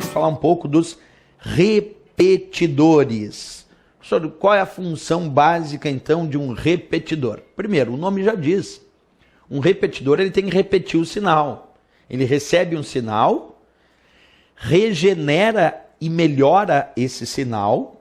vamos falar um pouco dos repetidores. Professor, qual é a função básica, então, de um repetidor? Primeiro, o nome já diz. Um repetidor ele tem que repetir o sinal. Ele recebe um sinal, regenera e melhora esse sinal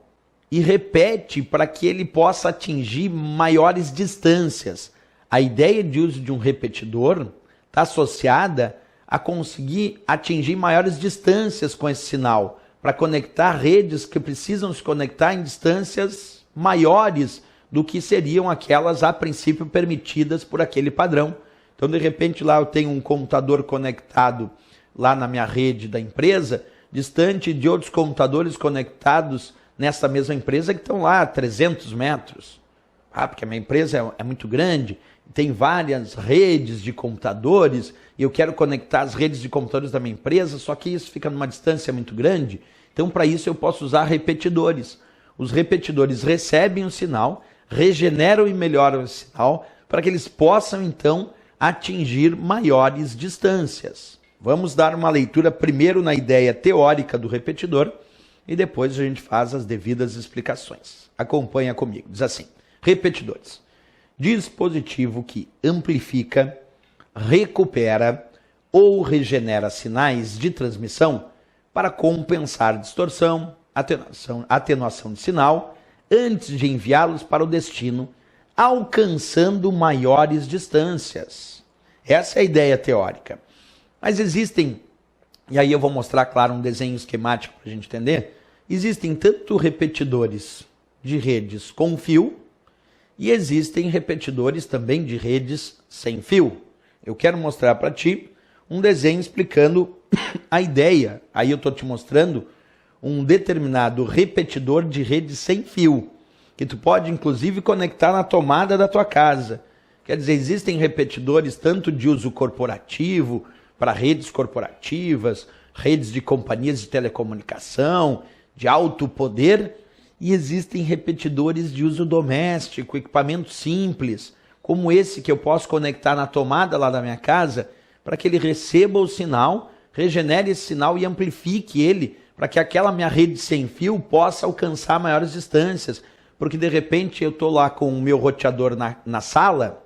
e repete para que ele possa atingir maiores distâncias. A ideia de uso de um repetidor está associada a conseguir atingir maiores distâncias com esse sinal, para conectar redes que precisam se conectar em distâncias maiores do que seriam aquelas a princípio permitidas por aquele padrão. Então, de repente, lá eu tenho um computador conectado lá na minha rede da empresa, distante de outros computadores conectados nessa mesma empresa que estão lá a 300 metros. Porque a minha empresa é muito grande, tem várias redes de computadores, e eu quero conectar as redes de computadores da minha empresa, só que isso fica numa distância muito grande. Então, para isso, eu posso usar repetidores. Os repetidores recebem o sinal, regeneram e melhoram o sinal, para que eles possam, então, atingir maiores distâncias. Vamos dar uma leitura primeiro na ideia teórica do repetidor, e depois a gente faz as devidas explicações. Acompanha comigo. Diz assim: repetidores. Dispositivo que amplifica, recupera ou regenera sinais de transmissão para compensar distorção, atenuação de sinal, antes de enviá-los para o destino, alcançando maiores distâncias. Essa é a ideia teórica. Mas existem, e aí eu vou mostrar, claro, um desenho esquemático para a gente entender, existem tanto repetidores de redes com fio, e existem repetidores também de redes sem fio. Eu quero mostrar para ti um desenho explicando a ideia. Aí eu estou te mostrando um determinado repetidor de rede sem fio, que tu pode inclusive conectar na tomada da tua casa. Quer dizer, existem repetidores tanto de uso corporativo, para redes corporativas, redes de companhias de telecomunicação, de alto poder, e existem repetidores de uso doméstico, equipamento simples, como esse que eu posso conectar na tomada lá da minha casa, para que ele receba o sinal, regenere esse sinal e amplifique ele, para que aquela minha rede sem fio possa alcançar maiores distâncias. Porque de repente eu estou lá com o meu roteador na sala,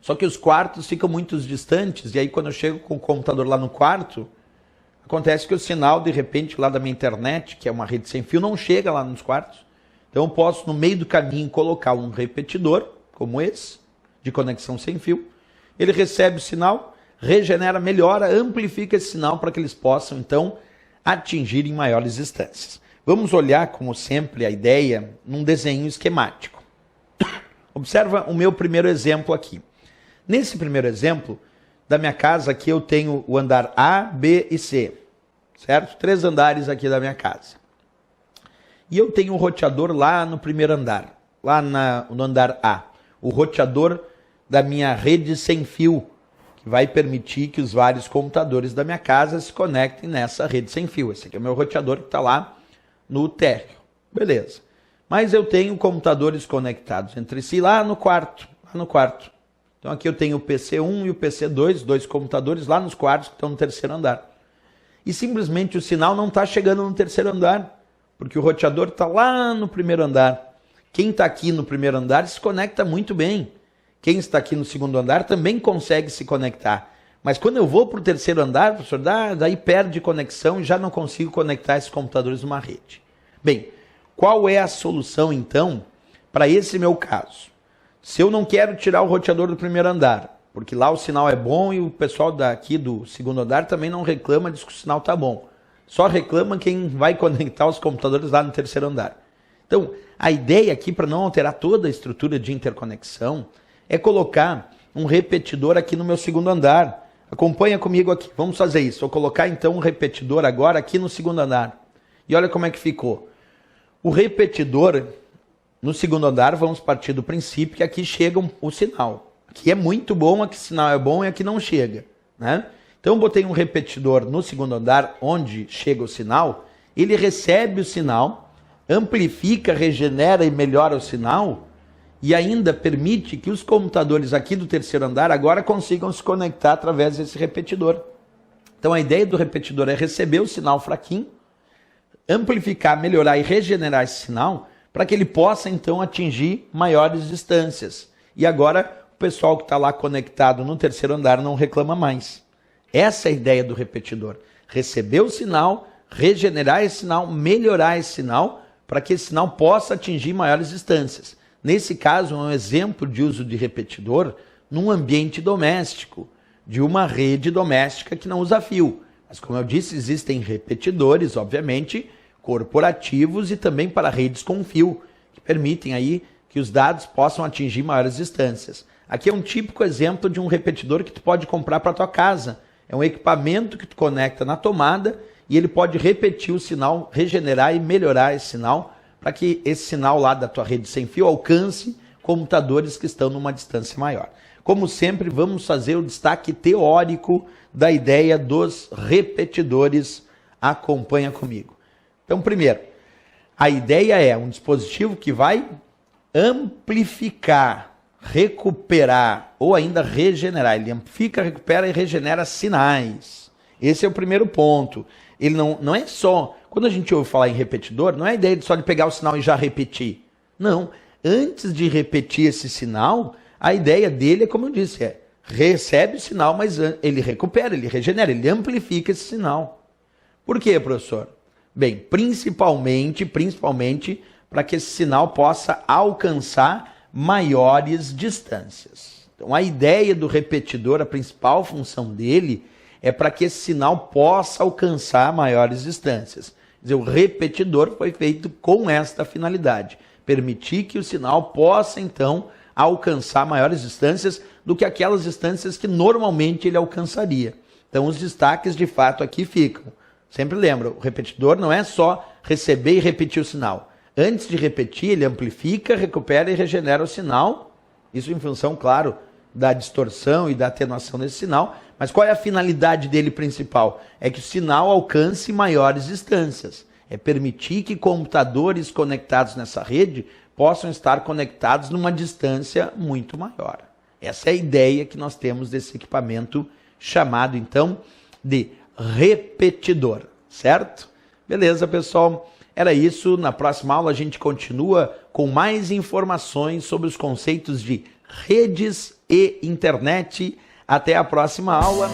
só que os quartos ficam muito distantes, e aí quando eu chego com o computador lá no quarto, acontece que o sinal, de repente, lá da minha internet, que é uma rede sem fio, não chega lá nos quartos. Então eu posso, no meio do caminho, colocar um repetidor, como esse, de conexão sem fio. Ele recebe o sinal, regenera, melhora, amplifica esse sinal para que eles possam, então, atingir em maiores distâncias. Vamos olhar, como sempre, a ideia num desenho esquemático. Observa o meu primeiro exemplo aqui. Nesse primeiro exemplo, da minha casa aqui eu tenho o andar A, B e C, certo? 3 andares aqui da minha casa. E eu tenho um roteador lá no primeiro andar, lá no andar A. O roteador da minha rede sem fio, que vai permitir que os vários computadores da minha casa se conectem nessa rede sem fio. Esse aqui é o meu roteador que está lá no térreo. Beleza. Mas eu tenho computadores conectados entre si lá no quarto. Então aqui eu tenho o PC1 e o PC2, 2 computadores lá nos quartos que estão no terceiro andar. E simplesmente o sinal não está chegando no terceiro andar, porque o roteador está lá no primeiro andar. Quem está aqui no primeiro andar se conecta muito bem. Quem está aqui no segundo andar também consegue se conectar. Mas quando eu vou para o terceiro andar, professor, daí perde conexão e já não consigo conectar esses computadores numa rede. Bem, qual é a solução então para esse meu caso? Se eu não quero tirar o roteador do primeiro andar, porque lá o sinal é bom e o pessoal daqui do segundo andar também não reclama, diz que o sinal está bom. Só reclama quem vai conectar os computadores lá no terceiro andar. Então, a ideia aqui, para não alterar toda a estrutura de interconexão, é colocar um repetidor aqui no meu segundo andar. Acompanha comigo aqui, vamos fazer isso. Vou colocar então um repetidor agora aqui no segundo andar. E olha como é que ficou. O repetidor, no segundo andar, vamos partir do princípio que aqui chega o sinal. Aqui é muito bom, aqui o sinal é bom e aqui não chega, né? Então eu botei um repetidor no segundo andar, onde chega o sinal, ele recebe o sinal, amplifica, regenera e melhora o sinal, e ainda permite que os computadores aqui do terceiro andar agora consigam se conectar através desse repetidor. Então a ideia do repetidor é receber o sinal fraquinho, amplificar, melhorar e regenerar esse sinal para que ele possa então atingir maiores distâncias. E agora o pessoal que está lá conectado no terceiro andar não reclama mais. Essa é a ideia do repetidor. Receber o sinal, regenerar esse sinal, melhorar esse sinal para que esse sinal possa atingir maiores distâncias. Nesse caso, é um exemplo de uso de repetidor num ambiente doméstico, de uma rede doméstica que não usa fio. Mas como eu disse, existem repetidores, obviamente, corporativos e também para redes com fio, que permitem aí que os dados possam atingir maiores distâncias. Aqui é um típico exemplo de um repetidor que tu pode comprar para tua casa. É um equipamento que tu conecta na tomada e ele pode repetir o sinal, regenerar e melhorar esse sinal para que esse sinal lá da tua rede sem fio alcance computadores que estão numa distância maior. Como sempre, vamos fazer o destaque teórico da ideia dos repetidores. Acompanha comigo. Então, primeiro, a ideia é um dispositivo que vai amplificar, recuperar ou ainda regenerar. Ele amplifica, recupera e regenera sinais. Esse é o primeiro ponto. Ele não é só... Quando a gente ouve falar em repetidor, não é a ideia de só de pegar o sinal e já repetir. Não. Antes de repetir esse sinal, a ideia dele é, como eu disse, recebe o sinal, mas ele recupera, ele regenera, ele amplifica esse sinal. Por quê, professor? Bem, principalmente para que esse sinal possa alcançar maiores distâncias. Então, a ideia do repetidor, a principal função dele, é para que esse sinal possa alcançar maiores distâncias. Quer dizer, o repetidor foi feito com esta finalidade, permitir que o sinal possa, então, alcançar maiores distâncias do que aquelas distâncias que normalmente ele alcançaria. Então, os destaques, de fato, aqui ficam. Sempre lembra, o repetidor não é só receber e repetir o sinal. Antes de repetir, ele amplifica, recupera e regenera o sinal. Isso em função, claro, da distorção e da atenuação desse sinal. Mas qual é a finalidade dele principal? É que o sinal alcance maiores distâncias. É permitir que computadores conectados nessa rede possam estar conectados numa distância muito maior. Essa é a ideia que nós temos desse equipamento chamado, então, de repetidor, certo? Beleza, pessoal? Era isso. Na próxima aula a gente continua com mais informações sobre os conceitos de redes e internet. Até a próxima aula.